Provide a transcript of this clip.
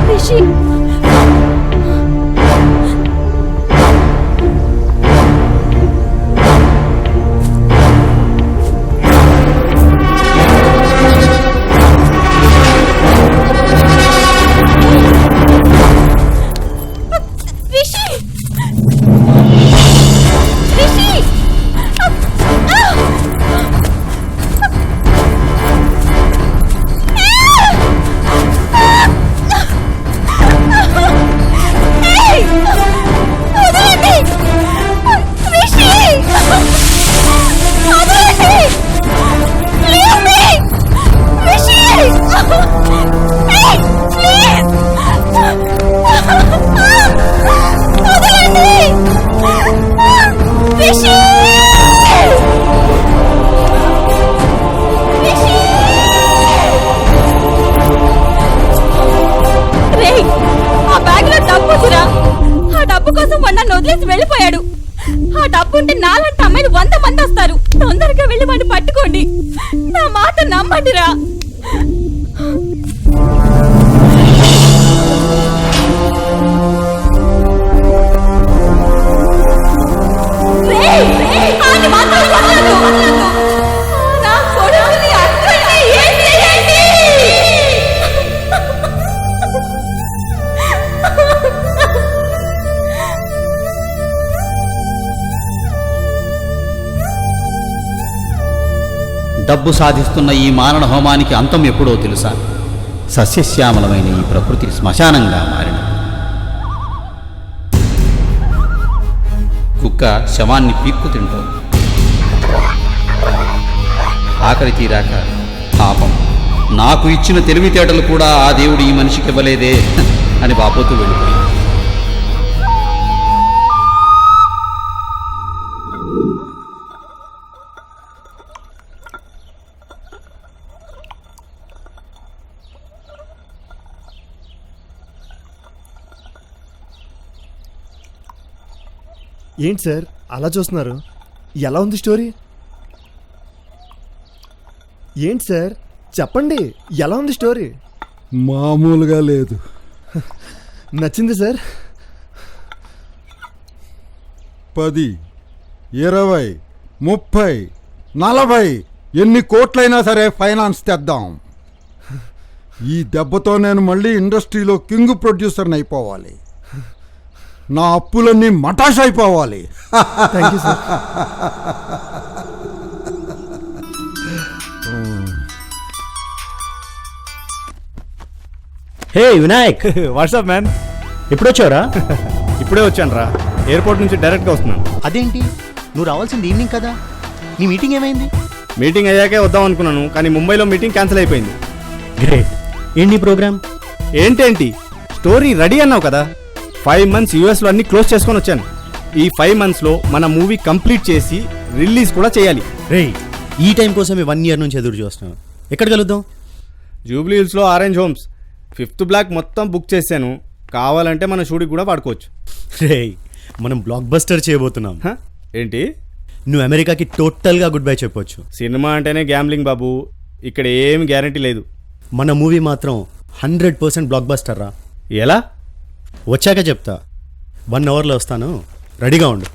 రిషి వెళ్ళిపోయాడు. ఆ డబ్బుంటే నాలంటే అమ్మాయిలు 100 మంది వస్తారు. తొందరగా వెళ్ళి వాడిని పట్టుకోండి. నా మాట నమ్మండిరా. డబ్బు సాధిస్తున్న ఈ మారణ హోమానికి అంతం ఎప్పుడో తెలుసా? సస్యశ్యామలమైన ఈ ప్రకృతి శ్మశానంగా మారిన కుక్క శవాన్ని పీక్కు తింటోంది. ఆకలి తీరాక పాపం నాకు ఇచ్చిన తెలివితేటలు కూడా ఆ దేవుడు ఈ మనిషికి ఇవ్వలేదే అని బాపోతూ వెళ్ళిపోయింది. ఏంటి సార్ అలా చూస్తున్నారు? ఎలా ఉంది స్టోరీ? ఏంటి సార్ చెప్పండి, ఎలా ఉంది స్టోరీ? మామూలుగా లేదు. నచ్చింది సార్? 10, 20, 30, 40 ఎన్ని కోట్లైనా సరే ఫైనాన్స్ తెద్దాం. ఈ దెబ్బతో నేను మళ్ళీ ఇండస్ట్రీలో కింగ్ ప్రొడ్యూసర్ని అయిపోవాలి. నా అప్పులన్నీ మటాష్ అయిపోవాలి. Thank you sir. Hey Vinayak, WhatsApp man. ఎప్పుడు వచ్చావురా? ఇప్పుడే వచ్చాను రా. ఎయిర్పోర్ట్ నుంచి డైరెక్ట్గా వస్తున్నాను. అదేంటి, నువ్వు రావాల్సింది ఈవినింగ్ కదా? నీ మీటింగ్ ఏమైంది? మీటింగ్ అయ్యాకే వద్దాం అనుకున్నాను, కానీ ముంబైలో మీటింగ్ క్యాన్సిల్ అయిపోయింది. గ్రేట్. ఏంటి ప్రోగ్రామ్? ఏంటేంటి, స్టోరీ రెడీ అన్నావు కదా. 5 months యూఎస్లో అన్ని క్లోజ్ చేసుకొని వచ్చాను. ఈ 5 monthsలో మన మూవీ కంప్లీట్ చేసి రిలీజ్ కూడా చేయాలి. రేయ్, ఈ టైం కోసం 1 year నుంచి ఎదురు చూస్తున్నాను. ఎక్కడ కలుద్దాం? జూబ్లీ హిల్స్లో ఆరెంజ్ హోమ్స్ 5th బ్లాక్ మొత్తం బుక్ చేశాను. కావాలంటే మన షూటింగ్ కూడా వాడుకోవచ్చు. రేయ్, మనం బ్లాక్ బస్టర్ చేయబోతున్నాం. ఏంటి, నువ్వు అమెరికాకి టోటల్గా గుడ్ బై చెప్పొచ్చు. సినిమా అంటేనే గ్యాంబ్లింగ్ బాబు, ఇక్కడ ఏమి గ్యారంటీ లేదు. మన మూవీ మాత్రం 100% బ్లాక్ బస్టర్ రా. ఎలా? వచ్చాక చెప్తా. 1 hourలో వస్తాను, రెడీగా ఉండు.